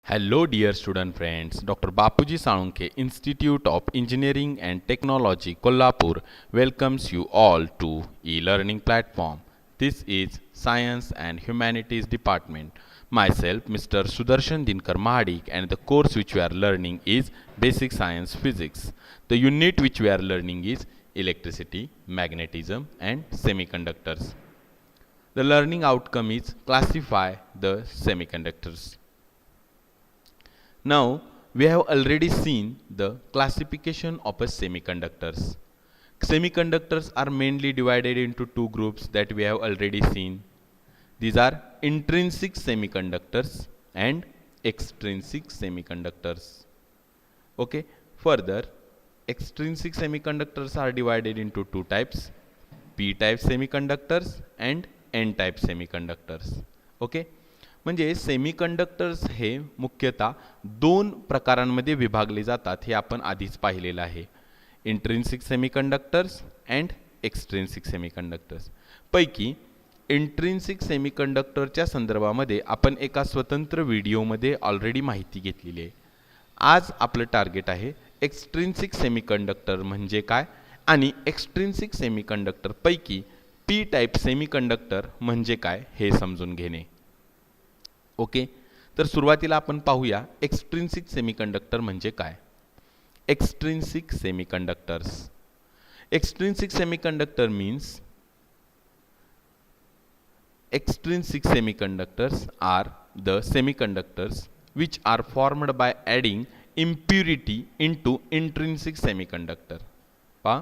Hello dear student friends, Dr. Bapuji Salunke, Institute of Engineering and Technology, Kolhapur welcomes you all to e-learning platform. This is Science and Humanities Department. Myself, Mr. Sudarshan Dinkar Mahadik, and the course which we are learning is Basic Science Physics. The unit which we are learning is Electricity, Magnetism and Semiconductors. The learning outcome is classify the semiconductors. Now, we have already seen the classification of a semiconductors. Semiconductors are mainly divided into two groups that we have already seen. These are intrinsic semiconductors and extrinsic semiconductors. Okay, further, extrinsic semiconductors are divided into two types, p-type semiconductors and n-type semiconductors. Okay. म्हणजे semiconductors हे मुख्यतः दोन प्रकारांमध्ये विभागले जातात हे आपण आधीच पाहिलेलं आहे. इंट्रिन्सिक सेमीकंडक्टर्स अँड एक्सट्रिन्सिक सेमीकंडक्टर्स पैकी इंट्रिन्सिक सेमीकंडक्टरच्या संदर्भामध्ये आपण एका स्वतंत्र व्हिडिओमध्ये ऑलरेडी माहिती घेतलेली आहे. आज आपलं टार्गेट आहे एक्सट्रिन्सिक सेमीकंडक्टर म्हणजे काय आणि एक्सट्रिन्सिक सेमीकंडक्टर पैकी पी टाइप सेमीकंडक्टर म्हणजे काय हे समजून घेणे. ओके, तर सुरुवातीला आपण पाहूया एक्सट्रिन्सिक सेमीकंडक्टर म्हणजे काय. Extrinsic semiconductors. Extrinsic semiconductor means extrinsic semiconductors are the semiconductors which are formed by adding impurity into intrinsic semiconductor. पहा,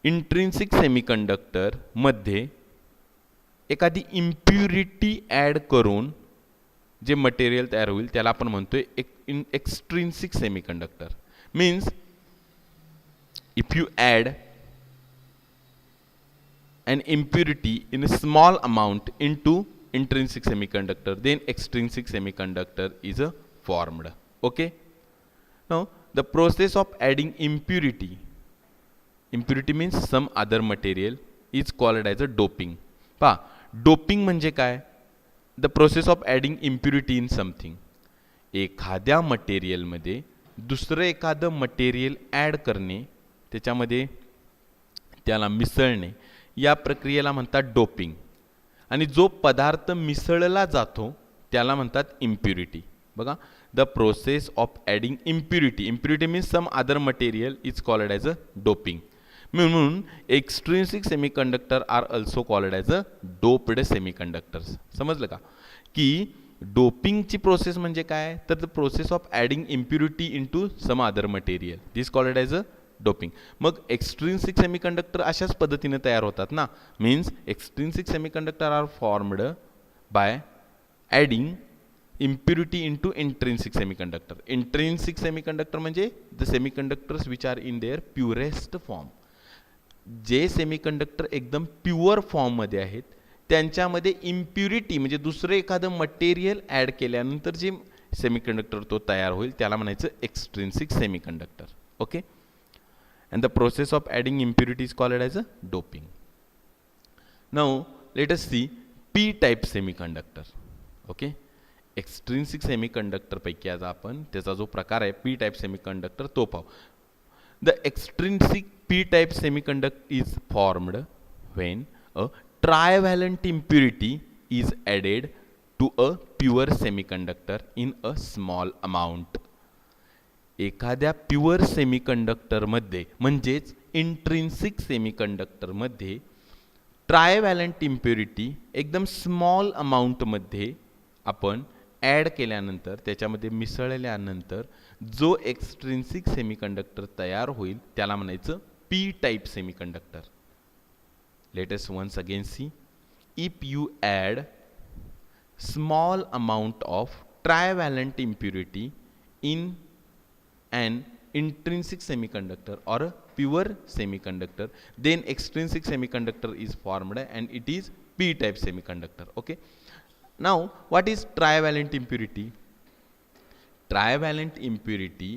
इंट्रिन्सिक सेमीकंडक्टर मध्ये एखादी इम्प्युरिटी ॲड करून जे मटेरियल तयार होईल त्याला आपण म्हणतोय extrinsic semiconductor. Means if you add an impurity in a small amount into intrinsic semiconductor, then extrinsic semiconductor is formed. Okay, now the process of adding impurity means some other material, is called as a doping. पहा, doping म्हणजे काय. the process of adding impurity in something, एखाद्या material मध्ये दुसरं एखादं material add करणे, त्याच्यामध्ये त्याला मिसळणे, या प्रक्रियेला म्हणतात डोपिंग. आणि जो पदार्थ मिसळला जातो त्याला म्हणतात इम्प्युरिटी. बघा, the process of adding impurity means some other material is called as a doping. म्हणून extrinsic semiconductor are also called as a doped semiconductors. समजलं का की डोपिंगची प्रोसेस म्हणजे काय, तर the process of adding impurity into some other material this called as a doping. मग extrinsic semiconductor अशाच पद्धतीने तयार होतात ना. Means extrinsic semiconductor are formed by adding impurity into intrinsic semiconductor. Intrinsic semiconductor म्हणजे the semiconductors which are in their purest form. जे semiconductor एकदम pure फॉर्ममध्ये आहेत त्यांच्यामध्ये इम्प्युरिटी म्हणजे दुसरं एखादं मटेरियल ॲड केल्यानंतर जे सेमीकंडक्टर तो तयार होईल त्याला म्हणायचं extrinsic semiconductor. Okay, and the process of adding impurity is called as a doping. Now let us see p type semiconductor. Okay, extrinsic semiconductor पैकी आज आपण त्याचा जो प्रकार आहे p type semiconductor तो पाहू. The extrinsic p type semiconductor is formed when a trivalent impurity is added to a pure semiconductor in a small amount. एखाद्या प्युअर सेमीकंडक्टरमध्ये म्हणजेच इंट्रिन्सिक सेमीकंडक्टरमध्ये ट्रायव्हॅलंट इम्प्युरिटी एकदम स्मॉल अमाऊंटमध्ये आपण ॲड केल्यानंतर त्याच्यामध्ये मिसळल्यानंतर जो एक्सट्रिन्सिक सेमीकंडक्टर तयार होईल त्याला म्हणायचं P type semiconductor. Let us once again see. If you add small amount of trivalent impurity in an intrinsic semiconductor or a pure semiconductor, then extrinsic semiconductor is formed and it is p type semiconductor. Okay, now what is trivalent impurity? Trivalent impurity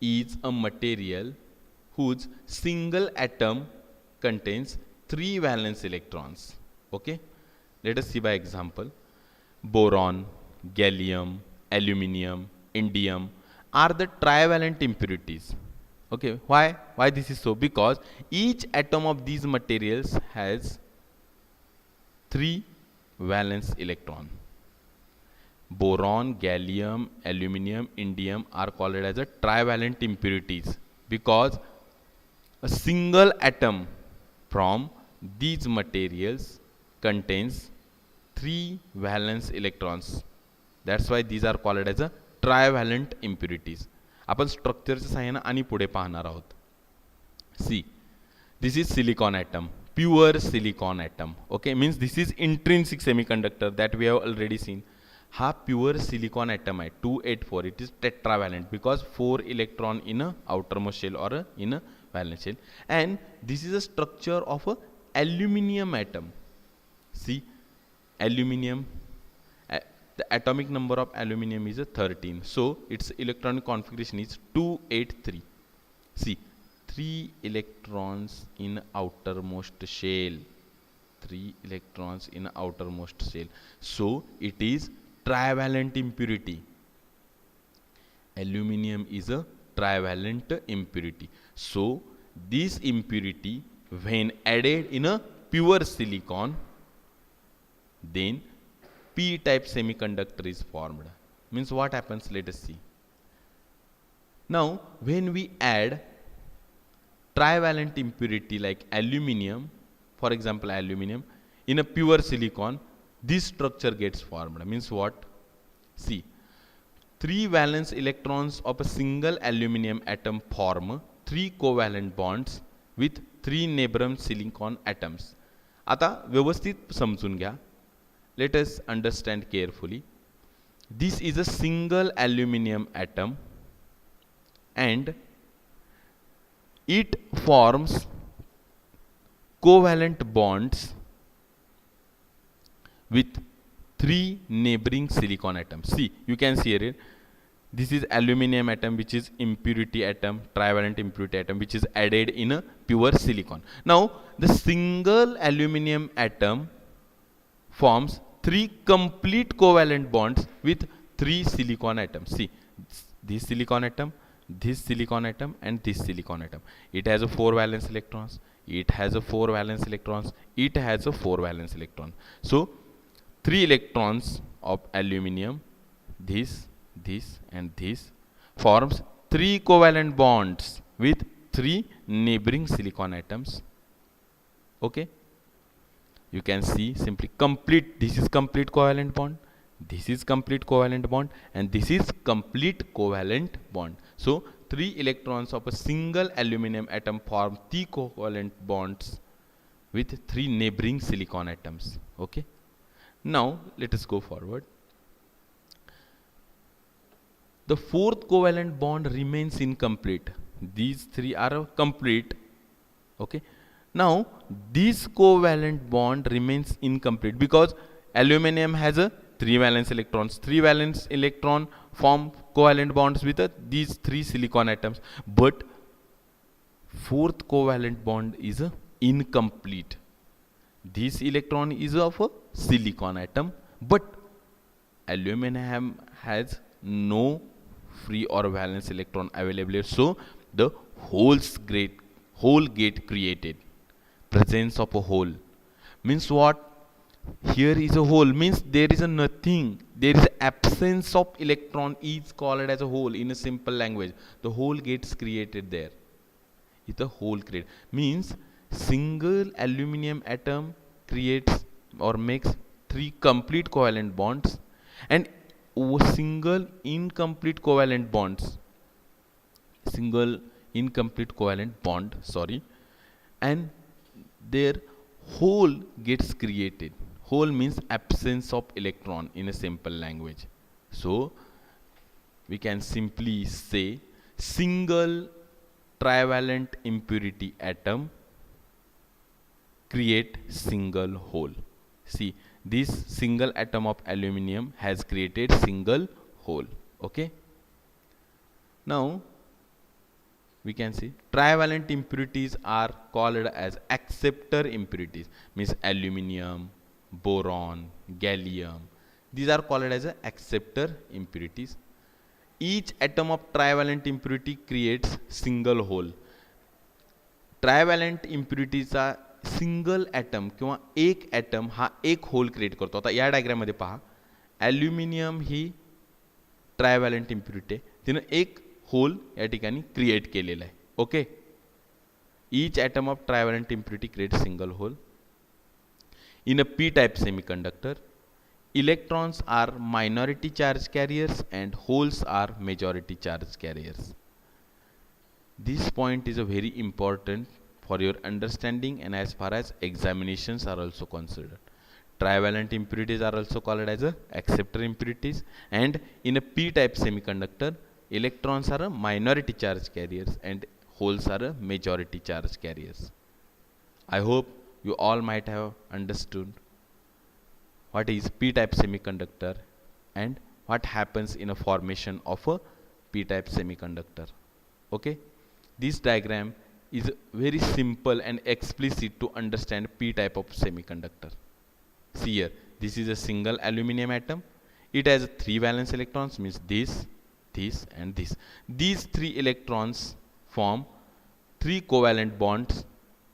is a material whose single atom contains 3 valence electrons. Okay, let us see by example. Boron, gallium, aluminum, indium are the trivalent impurities. Okay, why this is so? Because each atom of these materials has 3 valence electron. Boron, gallium, aluminum, indium are called as a trivalent impurities because a single atom from these materials contains 3 valence electrons. That's why these are called as a trivalent impurities. आपण स्ट्रक्चरच्या सहाय्याने आणि पुढे पाहणार आहोत. See, this is silicon atom, pure silicon atom. Okay, means this is intrinsic semiconductor that we have already seen. हा pure silicon atom आहे 284. It is tetravalent because 4 electron in a outermost shell or in a valence shell. And this is a structure of a aluminium atom. See, aluminium. The atomic number of aluminium is a 13. So its electronic configuration is 283. See, 3 electrons in outermost shell. 3 electrons in outermost shell. So it is trivalent impurity. Aluminium is a trivalent impurity. So this impurity, when added in a pure silicon, then p-type semiconductor is formed. Means what happens? Let us see. Now when we add trivalent impurity like aluminum, for example aluminum, in a pure silicon, this structure gets formed. Means what? See, 3 valence electrons of a single aluminum atom form 3 covalent bonds with 3 neighboring silicon atoms. आता व्यवस्थित समजून घ्या. Let us understand carefully. This is a single aluminum atom and it forms covalent bonds with 3 neighboring silicon atoms. See, you can see here. This is aluminum atom, which is impurity atom, trivalent impurity atom, which is added in a pure silicon. Now, the single aluminum atom forms 3 complete covalent bonds with 3 silicon atoms. See, this silicon atom, this silicon atom, and this silicon atom. It has a 4 valence electrons. It has a 4 valence electrons. It has a 4 valence electron. So, 3 electrons of aluminum, this, and this forms 3 covalent bonds with 3 neighboring silicon atoms. Okay. You can see simply complete. This is complete covalent bond. This is complete covalent bond, and this is complete covalent bond. So 3 electrons of a single aluminum atom form 3 covalent bonds with 3 neighboring silicon atoms. Okay. Now let us go forward. The 4th covalent bond remains incomplete. These 3 are complete. Okay. Now this covalent bond remains incomplete because aluminum has a 3 valence electrons. 3 valence electron form covalent bonds with these 3 silicon atoms, but 4th covalent bond is incomplete. This electron is of a silicon atom, but aluminum has no free or valence electron available. So the hole get created. Presence of a hole means what? Here is a hole, means there is a nothing. There is absence of electron is called as a hole in a simple language. The hole gets created there. It's a hole created. Means single aluminum atom creates or makes 3 complete covalent bonds and single incomplete covalent bonds. Single incomplete covalent bond, and their hole gets created. Hole means absence of electron in a simple language. So we can simply say single trivalent impurity atom create single hole. See, this single atom of aluminum has created single hole. Okay. Now we can see trivalent impurities are called as acceptor impurities. Means aluminum, boron, gallium. These are called as a acceptor impurities. Each atom of trivalent impurity creates single hole. Trivalent इम्प्युरिटीचा single atom किंवा एक atom हा एक hole create करतो. आता या डायग्राममध्ये पहा, aluminium ही ट्रायव्हॅलंट impurity आहे, तिनं एक होल या ठिकाणी क्रिएट केलेला आहे. Okay, each atom of trivalent impurity creates single hole. In a p-type semiconductor, electrons are minority charge carriers and holes are majority charge carriers. This point is a very important for your understanding and as far as examinations are also considered. Trivalent impurities are also called as a acceptor impurities, and in a p-type semiconductor, electrons are a minority charge carriers and holes are a majority charge carriers. I hope you all might have understood what is p-type semiconductor and what happens in a formation of a p-type semiconductor. Okay, this diagram is very simple and explicit to understand p-type of semiconductor. See here, this is a single aluminum atom. It has 3 valence electrons, means this, this and this. These 3 electrons form 3 covalent bonds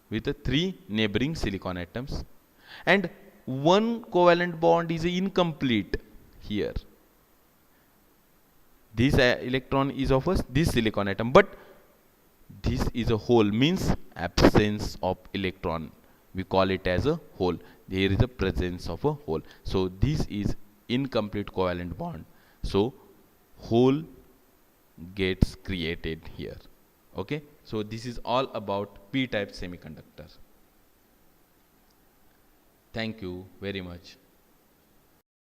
with 3 neighboring silicon atoms, and one covalent bond is incomplete here. This electron is of this silicon atom, but this is a hole, means absence of electron. We call it as a hole. There is a presence of a hole. So this is incomplete covalent bond. So hole gets created here. Okay, so this is all about p-type semiconductor. Thank you very much.